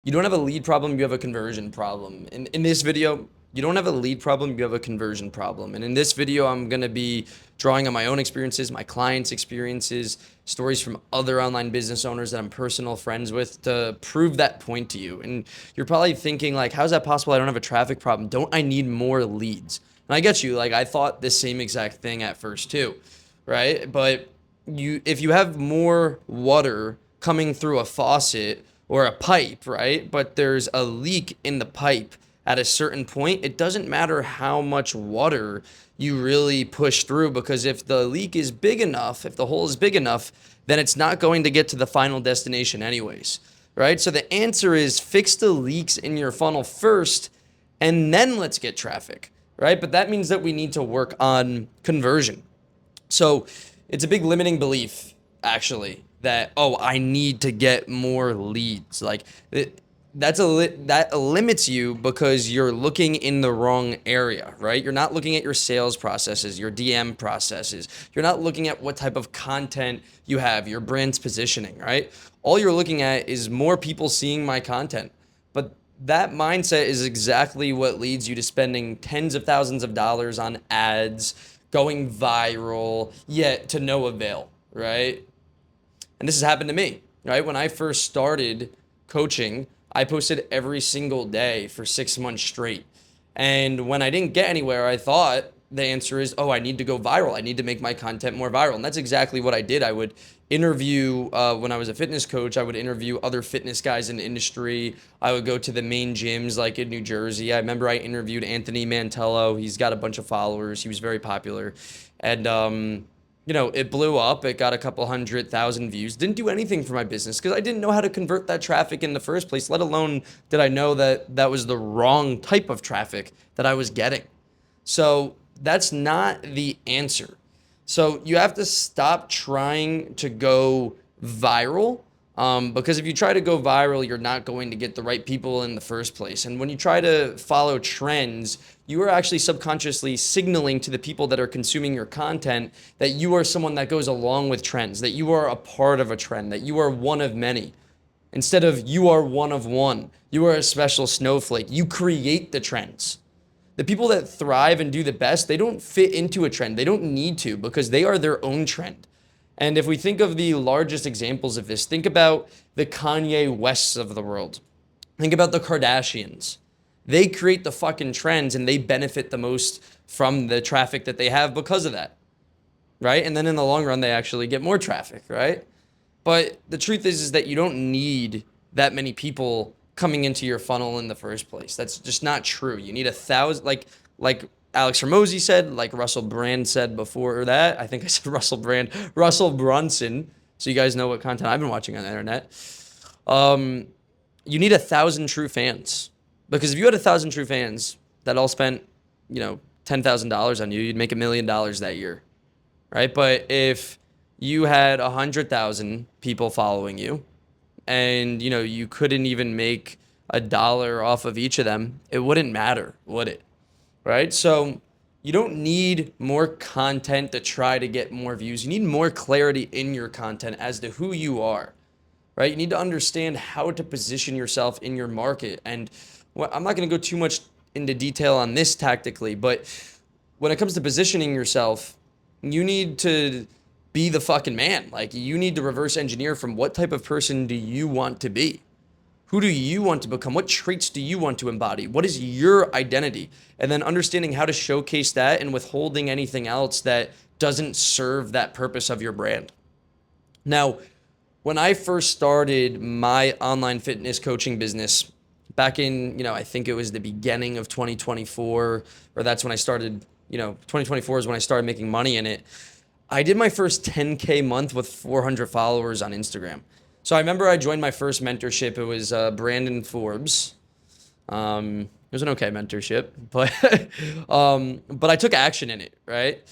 You don't have a lead problem, you have a conversion problem. In this video, you don't have a lead problem, you have a conversion problem. And in this video, I'm going to be drawing on my own experiences, my clients' experiences, stories from other online business owners that I'm personal friends with to prove that point to you. And you're probably thinking like, how's that possible? I don't have a traffic problem. Don't I need more leads? And I get you. Like I thought the same exact thing at first too, right? But if you have more water coming through a faucet or a pipe, right? But there's a leak in the pipe at a certain point, it doesn't matter how much water you really push through, because if the leak is big enough, if the hole is big enough, then it's not going to get to the final destination anyways, right? So the answer is fix the leaks in your funnel first and then let's get traffic, right? But that means that we need to work on conversion. So it's a big limiting belief, actually, that, oh, I need to get more leads. Like that limits you because you're looking in the wrong area, right? You're not looking at your sales processes, your DM processes. You're not looking at what type of content you have, your brand's positioning, right? All you're looking at is more people seeing my content. But that mindset is exactly what leads you to spending tens of thousands of dollars on ads, going viral, yet to no avail, right? And this has happened to me, right? When I first started coaching, I posted every single day for 6 months straight. And when I didn't get anywhere, I thought the answer is, oh, I need to go viral. I need to make my content more viral. And that's exactly what I did. I would interview, when I was a fitness coach, I would interview other fitness guys in the industry. I would go to the main gyms like in New Jersey. I remember I interviewed Anthony Mantello. He's got a bunch of followers. He was very popular. And, it blew up. It got a couple 100,000 views. Didn't do anything for my business because I didn't know how to convert that traffic in the first place, let alone did I know that that was the wrong type of traffic that I was getting. So that's not the answer. So you have to stop trying to go viral, because if you try to go viral, you're not going to get the right people in the first place. And when you try to follow trends, you are actually subconsciously signaling to the people that are consuming your content that you are someone that goes along with trends, that you are a part of a trend, that you are one of many. Instead of you are one of one, you are a special snowflake. You create the trends. The people that thrive and do the best, they don't fit into a trend. They don't need to because they are their own trend. And if we think of the largest examples of this, think about the Kanye Wests of the world. Think about the Kardashians. They create the fucking trends and they benefit the most from the traffic that they have because of that, right? And then in the long run, they actually get more traffic, right? But the truth is that you don't need that many people coming into your funnel in the first place. That's just not true. You need 1,000, like Alex Hormozy said, like Russell Brand said before that. I think I said Russell Brunson. So you guys know what content I've been watching on the internet. You need 1,000 true fans, because if you had 1,000 true fans that all spent, $10,000 on you, you'd make $1 million that year, right? But if you had 100,000 people following you, and you couldn't even make $1 off of each of them, it wouldn't matter, would it? Right? So you don't need more content to try to get more views. You need more clarity in your content as to who you are, right? You need to understand how to position yourself in your market. And I'm not going to go too much into detail on this tactically, but when it comes to positioning yourself, you need to be the fucking man. Like, you need to reverse engineer from what type of person do you want to be? Who do you want to become? What traits do you want to embody? What is your identity? And then understanding how to showcase that and withholding anything else that doesn't serve that purpose of your brand. Now, when I first started my online fitness coaching business back in, I think it was the beginning of 2024, or that's when I started, 2024 is when I started making money in it. I did my first 10K month with 400 followers on Instagram. So I remember I joined my first mentorship. It was Brandon Forbes. It was an okay mentorship, but I took action in it, right?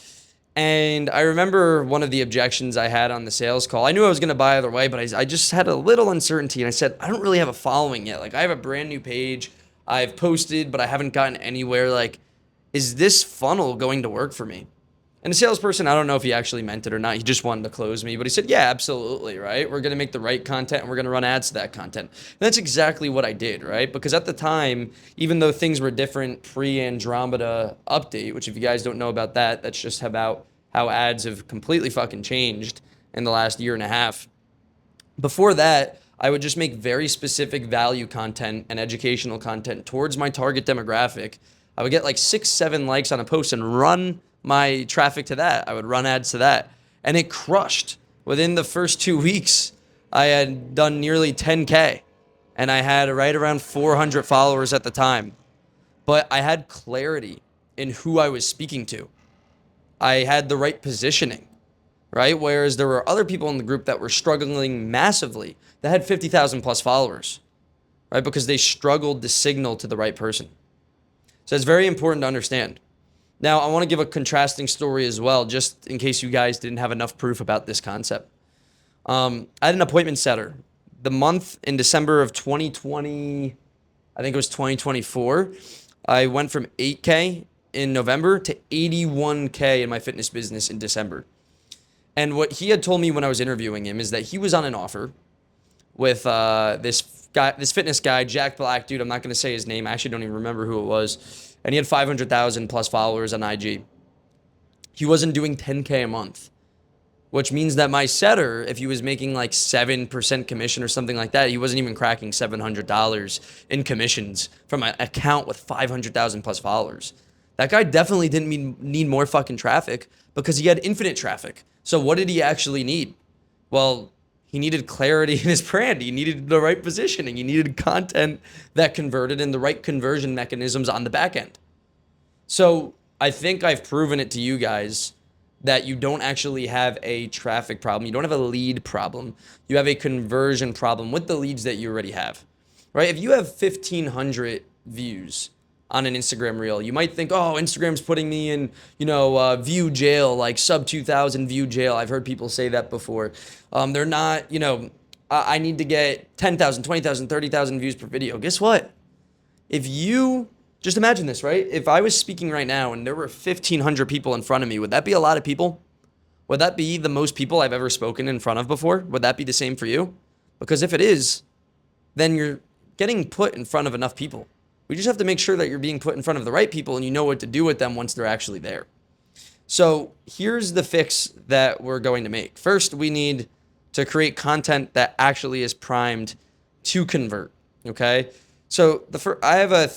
And I remember one of the objections I had on the sales call. I knew I was going to buy either way, but I just had a little uncertainty. And I said, I don't really have a following yet. Like, I have a brand new page. I've posted, but I haven't gotten anywhere. Like, is this funnel going to work for me? And the salesperson, I don't know if he actually meant it or not. He just wanted to close me, but he said, yeah, absolutely, right? We're going to make the right content and we're going to run ads to that content. And that's exactly what I did, right? Because at the time, even though things were different pre-Andromeda update, which if you guys don't know about that, that's just about how ads have completely fucking changed in the last year and a half. Before that, I would just make very specific value content and educational content towards my target demographic. I would get like 6, 7 likes on a post and run my traffic to that. I would run ads to that. And it crushed. Within the first 2 weeks, I had done nearly 10K. And I had right around 400 followers at the time. But I had clarity in who I was speaking to. I had the right positioning, right? Whereas there were other people in the group that were struggling massively that had 50,000 plus followers, right? Because they struggled to signal to the right person. So it's very important to understand. Now, I want to give a contrasting story as well, just in case you guys didn't have enough proof about this concept. I had an appointment setter. The month in December of 2020, I think it was 2024, I went from 8K in November to 81K in my fitness business in December. And what he had told me when I was interviewing him is that he was on an offer with this fitness guy, Jack Black, dude. I'm not going to say his name. I actually don't even remember who it was. And he had 500,000 plus followers on IG. He wasn't doing 10K a month, which means that my setter, if he was making like 7% commission or something like that, he wasn't even cracking $700 in commissions from an account with 500,000 plus followers. That guy definitely didn't need more fucking traffic because he had infinite traffic. So what did he actually need? Well, he needed clarity in his brand. He needed the right positioning. He needed content that converted and the right conversion mechanisms on the back end. So I think I've proven it to you guys that you don't actually have a traffic problem. You don't have a lead problem. You have a conversion problem with the leads that you already have, right? If you have 1,500 views on an Instagram reel, you might think, oh, Instagram's putting me in, view jail, like sub 2,000 view jail. I've heard people say that before. They're not, I need to get 10,000, 20,000, 30,000 views per video. Guess what? If you just imagine this, right? If I was speaking right now and there were 1,500 people in front of me, would that be a lot of people? Would that be the most people I've ever spoken in front of before? Would that be the same for you? Because if it is, then you're getting put in front of enough people. We just have to make sure that you're being put in front of the right people and you know what to do with them once they're actually there. So here's the fix that we're going to make. First, we need to create content that actually is primed to convert, okay? So I have a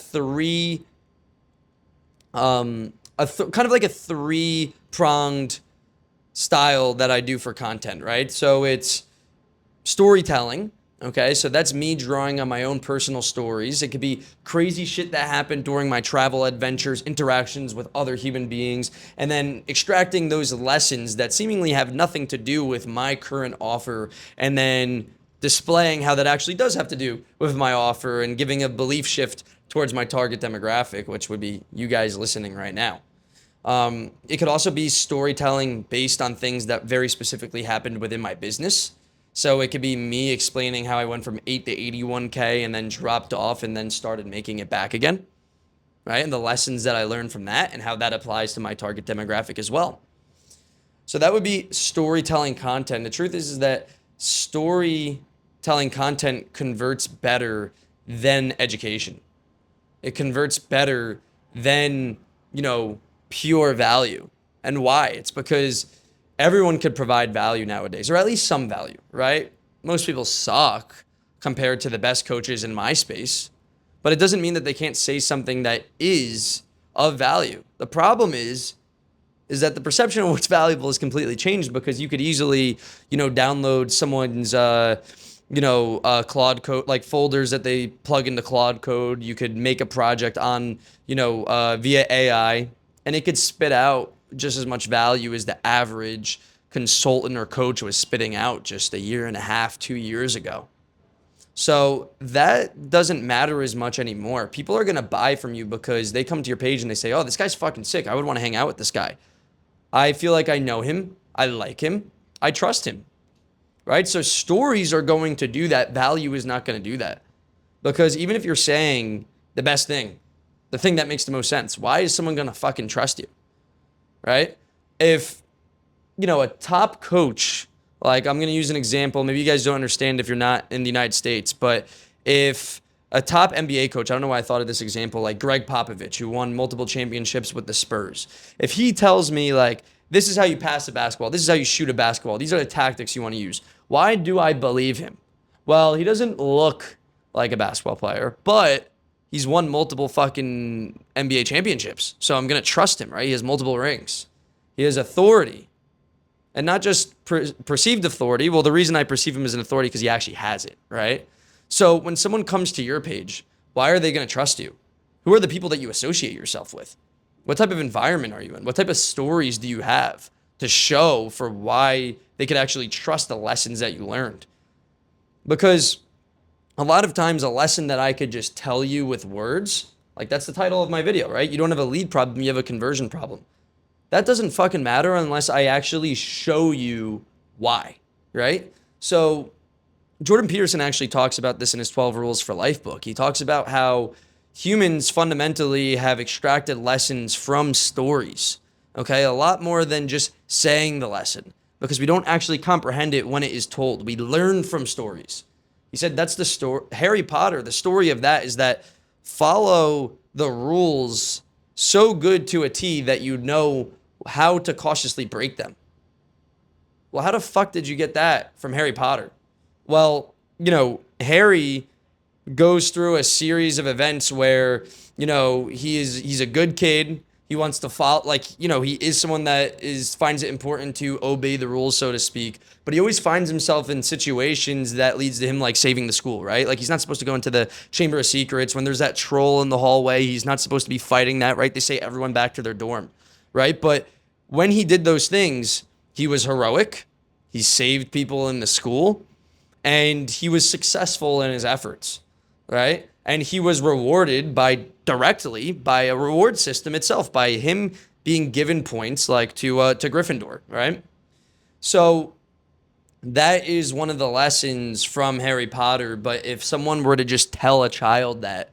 kind of like a 3-pronged style that I do for content, right? So it's storytelling. Okay, so that's me drawing on my own personal stories. It could be crazy shit that happened during my travel adventures, interactions with other human beings, and then extracting those lessons that seemingly have nothing to do with my current offer, and then displaying how that actually does have to do with my offer and giving a belief shift towards my target demographic, which would be you guys listening right now. It could also be storytelling based on things that very specifically happened within my business. So it could be me explaining how I went from 8 to 81K and then dropped off and then started making it back again, right? And the lessons that I learned from that and how that applies to my target demographic as well. So that would be storytelling content. The truth is that storytelling content converts better than education. It converts better than, pure value. And why? It's because everyone could provide value nowadays, or at least some value, right? Most people suck compared to the best coaches in my space, but it doesn't mean that they can't say something that is of value. The problem is that the perception of what's valuable is completely changed because you could easily, download someone's, Claude code, like folders that they plug into Claude code. You could make a project on, via AI, and it could spit out just as much value as the average consultant or coach was spitting out just 1.5 years, 2 years ago. So that doesn't matter as much anymore. People are going to buy from you because they come to your page and they say, oh, this guy's fucking sick. I would want to hang out with this guy. I feel like I know him. I like him. I trust him, right? So stories are going to do that. Value is not going to do that, because even if you're saying the best thing, the thing that makes the most sense, why is someone going to fucking trust you? Right? if, a top coach, like I'm going to use an example. Maybe you guys don't understand if you're not in the United States, but if a top NBA coach, I don't know why I thought of this example, like Greg Popovich, who won multiple championships with the Spurs. If he tells me, like, this is how you pass a basketball, this is how you shoot a basketball, these are the tactics you want to use, why do I believe him? Well, he doesn't look like a basketball player, but he's won multiple fucking NBA championships. So I'm going to trust him, right? He has multiple rings. He has authority. And not just perceived authority. Well, the reason I perceive him as an authority because he actually has it, right? So when someone comes to your page, why are they going to trust you? Who are the people that you associate yourself with? What type of environment are you in? What type of stories do you have to show for why they could actually trust the lessons that you learned? Because a lot of times a lesson that I could just tell you with words, like that's the title of my video, right? You don't have a lead problem, you have a conversion problem. That doesn't fucking matter unless I actually show you why, right? So Jordan Peterson actually talks about this in his 12 Rules for Life book. He talks about how humans fundamentally have extracted lessons from stories, okay? A lot more than just saying the lesson because we don't actually comprehend it when it is told. We learn from stories. He said that's the story. Harry Potter, the story of that is that follow the rules so good to a T that you know how to cautiously break them. Well, how the fuck did you get that from Harry Potter? Well, Harry goes through a series of events where, he's a good kid. He wants to follow, he is someone that finds it important to obey the rules, so to speak. But he always finds himself in situations that leads to him, like, saving the school, right? Like, he's not supposed to go into the Chamber of Secrets. When there's that troll in the hallway, he's not supposed to be fighting that, right? They say everyone back to their dorm, right? But when he did those things, he was heroic. He saved people in the school. And he was successful in his efforts, right? And he was rewarded directly by a reward system itself, by him being given points like to Gryffindor, right? So that is one of the lessons from Harry Potter. But if someone were to just tell a child that,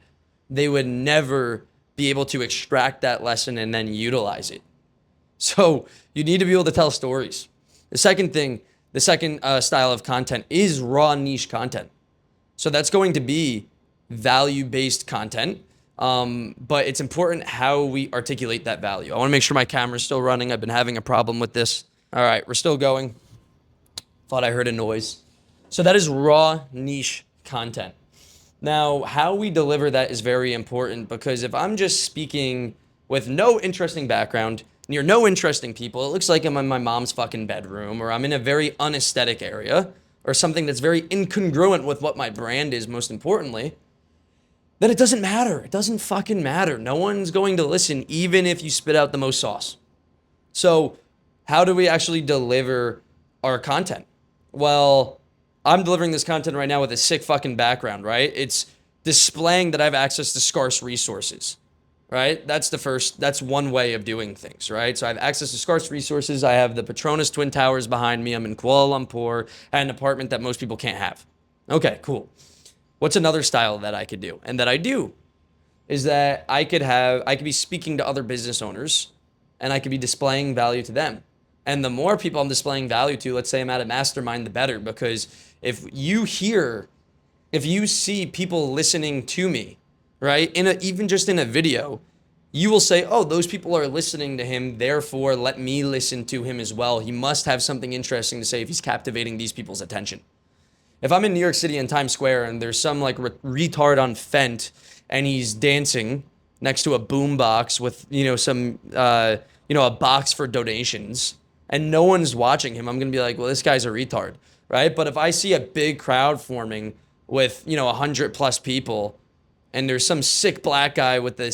they would never be able to extract that lesson and then utilize it. So you need to be able to tell stories. The second style of content is raw niche content. So that's going to be value-based content. But it's important how we articulate that value. I want to make sure my camera's still running. I've been having a problem with this. All right, we're still going. Thought I heard a noise. So that is raw niche content. Now, how we deliver that is very important because if I'm just speaking with no interesting background, near no interesting people, it looks like I'm in my mom's fucking bedroom or I'm in a very unaesthetic area or something that's very incongruent with what my brand is, most importantly, then it doesn't matter. It doesn't fucking matter. No one's going to listen even if you spit out the most sauce. So how do we actually deliver our content? Well, I'm delivering this content right now with a sick fucking background, right? It's displaying that I have access to scarce resources, right? That's one way of doing things, right? So I have access to scarce resources. I have the Petronas Twin Towers behind me. I'm in Kuala Lumpur at an apartment that most people can't have. Okay, cool. What's another style that I could do? And that I do is that I could be speaking to other business owners and I could be displaying value to them. And the more people I'm displaying value to, let's say I'm at a mastermind, the better, because if you see people listening to me, right, even just in a video, you will say, oh, those people are listening to him, therefore let me listen to him as well. He must have something interesting to say if he's captivating these people's attention. If I'm in New York City in Times Square and there's some like retard on Fent and he's dancing next to a boom box with, a box for donations and no one's watching him, I'm going to be like, well, this guy's a retard, right? But if I see a big crowd forming with, 100 plus people and there's some sick black guy with the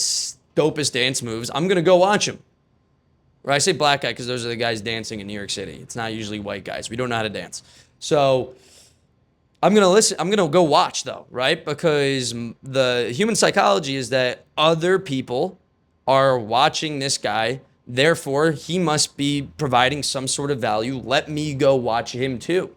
dopest dance moves, I'm going to go watch him. Right? I say black guy because those are the guys dancing in New York City. It's not usually white guys. We don't know how to dance. So I'm going to listen. I'm going to go watch though, right? Because the human psychology is that other people are watching this guy. Therefore, he must be providing some sort of value. Let me go watch him too,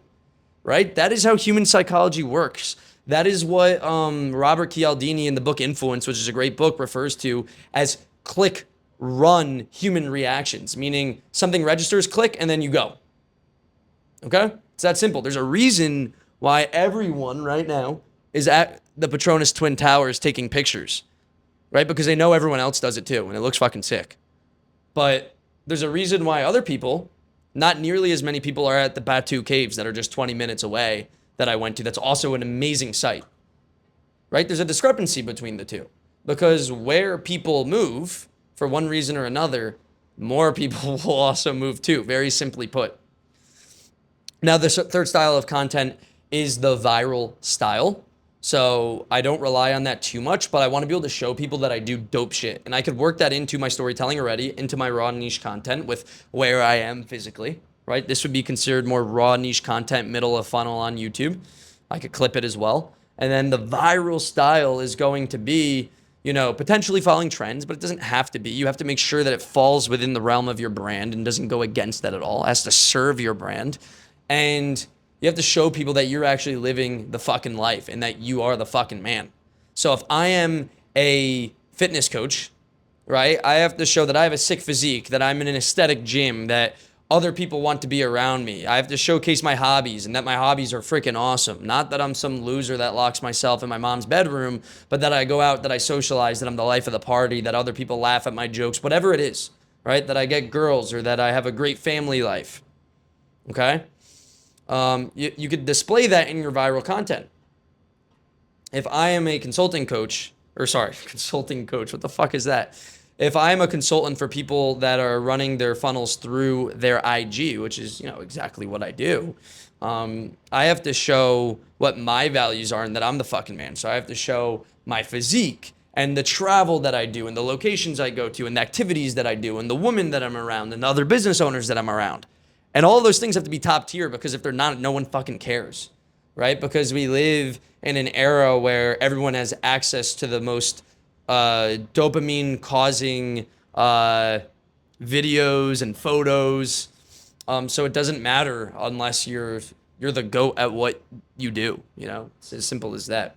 right? That is how human psychology works. That is what Robert Cialdini in the book Influence, which is a great book, refers to as click run human reactions, meaning something registers, click, and then you go. Okay? It's that simple. There's a reason why everyone right now is at the Petronas Twin Towers taking pictures, right? Because they know everyone else does it too, and it looks fucking sick. But there's a reason why other people, not nearly as many people, are at the Batu Caves that are just 20 minutes away that I went to. That's also an amazing site, right? There's a discrepancy between the two because where people move for one reason or another, more people will also move too, very simply put. Now, the third style of content is the viral style. So I don't rely on that too much, but I want to be able to show people that I do dope shit. And I could work that into my storytelling already, into my raw niche content with where I am physically, right? This would be considered more raw niche content, middle of funnel on YouTube. I could clip it as well. And then the viral style is going to be, you know, potentially following trends, but it doesn't have to be. You have to make sure that it falls within the realm of your brand and doesn't go against that at all. It has to serve your brand. And you have to show people that you're actually living the fucking life and that you are the fucking man. So if I am a fitness coach, right, I have to show that I have a sick physique, that I'm in an aesthetic gym, that other people want to be around me. I have to showcase my hobbies and that my hobbies are freaking awesome. Not that I'm some loser that locks myself in my mom's bedroom, but that I go out, that I socialize, that I'm the life of the party, that other people laugh at my jokes, whatever it is, right? That I get girls or that I have a great family life, okay? You could display that in your viral content. If I am a consulting coach, what the fuck is that? If I'm a consultant for people that are running their funnels through their IG, which is, you know, exactly what I do, I have to show what my values are and that I'm the fucking man. So I have to show my physique and the travel that I do and the locations I go to and the activities that I do and the women that I'm around and the other business owners that I'm around. And all of those things have to be top tier because if they're not, no one fucking cares, right? Because we live in an era where everyone has access to the most dopamine causing videos and photos. So it doesn't matter unless you're the GOAT at what you do, you know? It's as simple as that.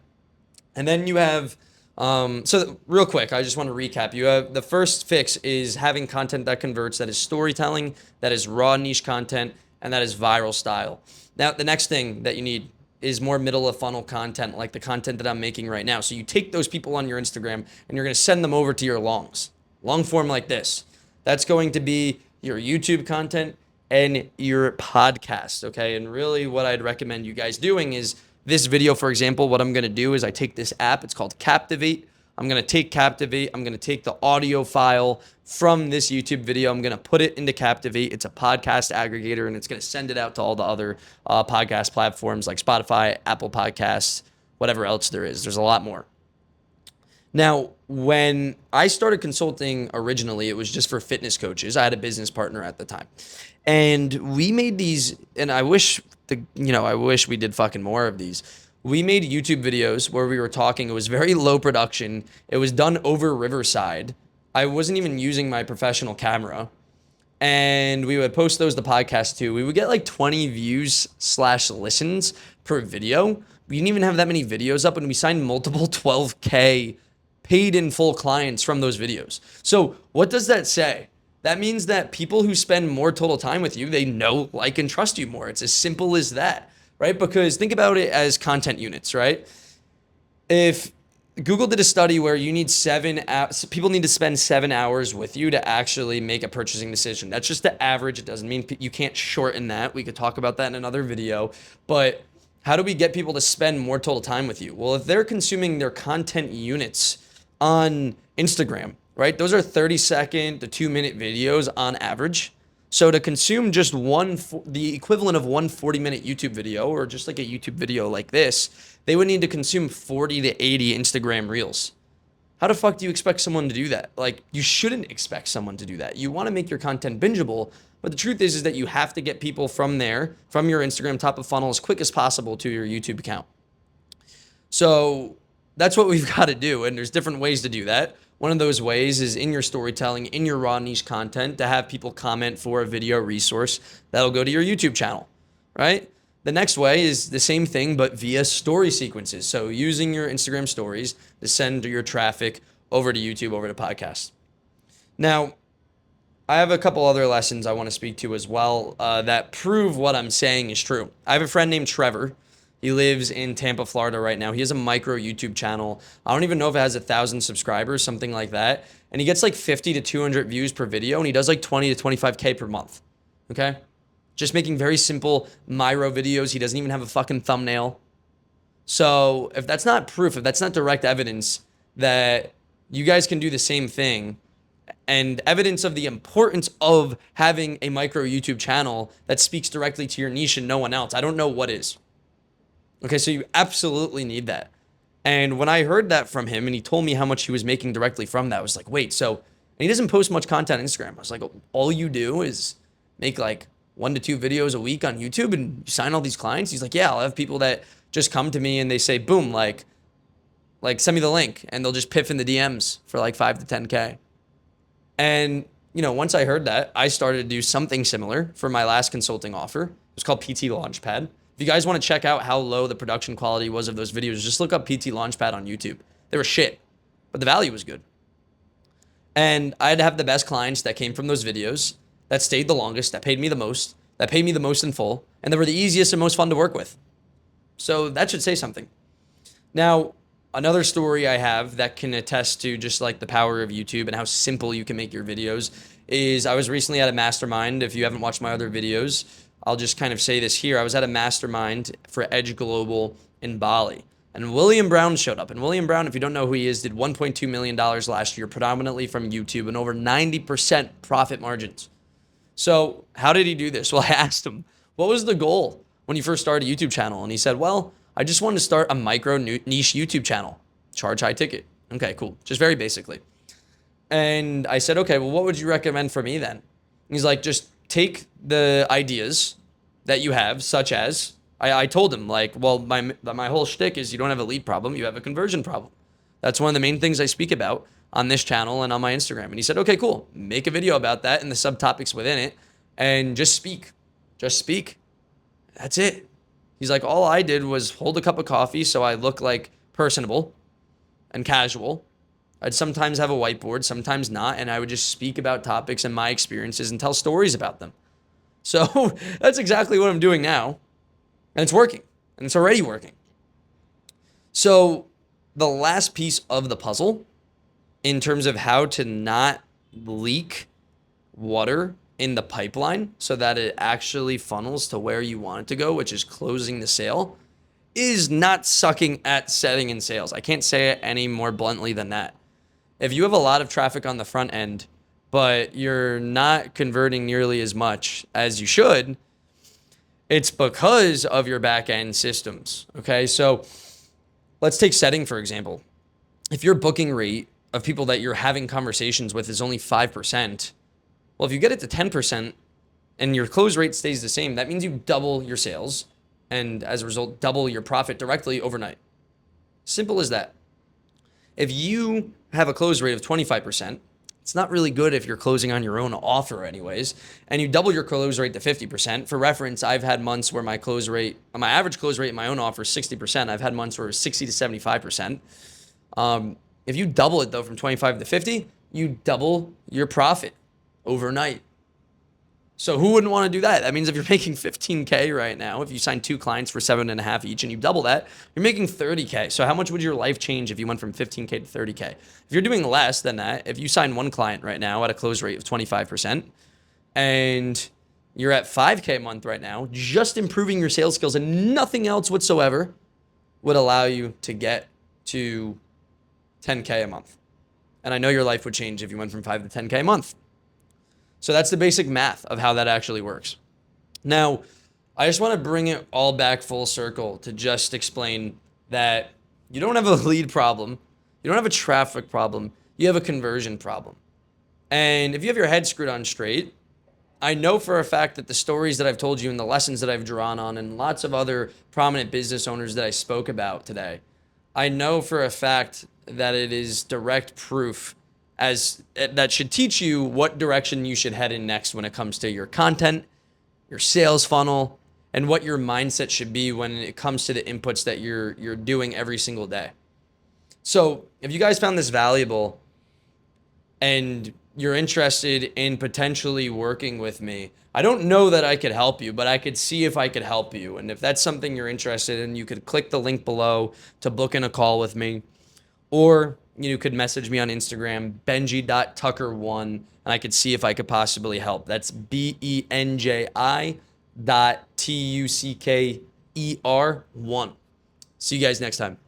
And then you have so real quick, I just want to recap. You have the first fix is having content that converts, that is storytelling, that is raw niche content, and that is viral style. Now, the next thing that you need is more middle of funnel content, like the content that I'm making right now. So you take those people on your Instagram and you're going to send them over to your long form like this. That's going to be your YouTube content and your podcast, okay? And really what I'd recommend you guys doing is this video, for example, what I'm going to do is I take this app. It's called Captivate. I'm going to take Captivate. I'm going to take the audio file from this YouTube video. I'm going to put it into Captivate. It's a podcast aggregator, and it's going to send it out to all the other podcast platforms like Spotify, Apple Podcasts, whatever else there is. There's a lot more. Now, when I started consulting originally, it was just for fitness coaches. I had a business partner at the time. And we made these, and I wish we did fucking more of these. We made YouTube videos where we were talking. It was very low production. It was done over Riverside. I wasn't even using my professional camera. And we would post those to podcast too. We would get like 20 views / listens per video. We didn't even have that many videos up, and we signed multiple 12K paid in full clients from those videos. So what does that say? That means that people who spend more total time with you, they know, like, and trust you more. It's as simple as that, right? Because think about it as content units, right? If Google did a study where you need people need to spend 7 hours with you to actually make a purchasing decision. That's just the average. It doesn't mean you can't shorten that. We could talk about that in another video. But how do we get people to spend more total time with you? Well, if they're consuming their content units on Instagram, right? Those are 30-second to 2-minute videos on average. So to consume just the equivalent of one 40-minute YouTube video, or just like a YouTube video like this, they would need to consume 40 to 80 Instagram Reels. How the fuck do you expect someone to do that? Like, you shouldn't expect someone to do that. You want to make your content bingeable, but the truth is that you have to get people from there, from your Instagram top of funnel as quick as possible to your YouTube account. So that's what we've got to do, and there's different ways to do that. One of those ways is in your storytelling, in your raw niche content, to have people comment for a video resource that'll go to your YouTube channel, right? The next way is the same thing, but via story sequences. So using your Instagram stories to send your traffic over to YouTube, over to podcasts. Now, I have a couple other lessons I want to speak to as well that prove what I'm saying is true. I have a friend named Trevor. He lives in Tampa, Florida right now. He has a micro YouTube channel. I don't even know if it has 1,000 subscribers, something like that. And he gets like 50 to 200 views per video, and he does like 20 to 25K per month. Okay? Just making very simple micro videos. He doesn't even have a fucking thumbnail. So if that's not proof, if that's not direct evidence that you guys can do the same thing, and evidence of the importance of having a micro YouTube channel that speaks directly to your niche and no one else, I don't know what is. Okay, so you absolutely need that. And when I heard that from him and he told me how much he was making directly from that, I was like, wait, so, and he doesn't post much content on Instagram. I was like, all you do is make like 1 to 2 videos a week on YouTube and you sign all these clients? He's like, yeah, I'll have people that just come to me and they say, boom, like send me the link, and they'll just piff in the DMs for like 5 to 10K. And, you know, once I heard that, I started to do something similar for my last consulting offer. It was called PT Launchpad. If you guys want to check out how low the production quality was of those videos, just look up PT Launchpad on YouTube. They were shit, but the value was good. And I had to have the best clients that came from those videos, that stayed the longest, that paid me the most in full, and they were the easiest and most fun to work with. So that should say something. Now, another story I have that can attest to just like the power of YouTube and how simple you can make your videos is I was recently at a mastermind. If you haven't watched my other videos, I'll just kind of say this here. I was at a mastermind for Edge Global in Bali, and William Brown showed up. And William Brown, if you don't know who he is, did $1.2 million last year, predominantly from YouTube, and over 90% profit margins. So how did he do this? Well, I asked him, what was the goal when you first started a YouTube channel? And he said, well, I just wanted to start a micro niche YouTube channel, charge high ticket. Okay, cool. Just very basically. And I said, okay, well, what would you recommend for me then? And he's like, just take the ideas that you have, such as, I told him, like, well, my whole shtick is you don't have a lead problem, you have a conversion problem. That's one of the main things I speak about on this channel and on my Instagram. And he said, okay, cool. Make a video about that and the subtopics within it, and just speak. Just speak. That's it. He's like, all I did was hold a cup of coffee so I look like personable and casual. I'd sometimes have a whiteboard, sometimes not, and I would just speak about topics and my experiences and tell stories about them. So that's exactly what I'm doing now, and it's working, and it's already working. So the last piece of the puzzle in terms of how to not leak water in the pipeline so that it actually funnels to where you want it to go, which is closing the sale, is not sucking at setting in sales. I can't say it any more bluntly than that. If you have a lot of traffic on the front end, but you're not converting nearly as much as you should, it's because of your back end systems. Okay, so let's take setting, for example. If your booking rate of people that you're having conversations with is only 5%, well, if you get it to 10% and your close rate stays the same, that means you double your sales and as a result, double your profit directly overnight. Simple as that. If you have a close rate of 25%, it's not really good if you're closing on your own offer anyways, and you double your close rate to 50%. For reference, I've had months where my average close rate in my own offer is 60%. I've had months where it's 60 to 75%. If you double it though from 25 to 50, you double your profit overnight. So who wouldn't want to do that? That means if you're making 15K right now, if you sign 2 clients for 7.5 each and you double that, you're making 30K. So how much would your life change if you went from 15K to 30K? If you're doing less than that, if you sign 1 client right now at a close rate of 25% and you're at 5K a month right now, just improving your sales skills and nothing else whatsoever would allow you to get to 10K a month. And I know your life would change if you went from 5 to 10K a month. So that's the basic math of how that actually works. Now, I just want to bring it all back full circle to just explain that you don't have a lead problem. You don't have a traffic problem. You have a conversion problem. And if you have your head screwed on straight, I know for a fact that the stories that I've told you and the lessons that I've drawn on and lots of other prominent business owners that I spoke about today, I know for a fact that it is direct proof as that should teach you what direction you should head in next when it comes to your content, your sales funnel, and what your mindset should be when it comes to the inputs that you're doing every single day. So if you guys found this valuable and you're interested in potentially working with me, I don't know that I could help you, but I could see if I could help you. And if that's something you're interested in, you could click the link below to book in a call with me. Or you could message me on Instagram, benji.tucker1, and I could see if I could possibly help. That's BENJI.TUCKER1. See you guys next time.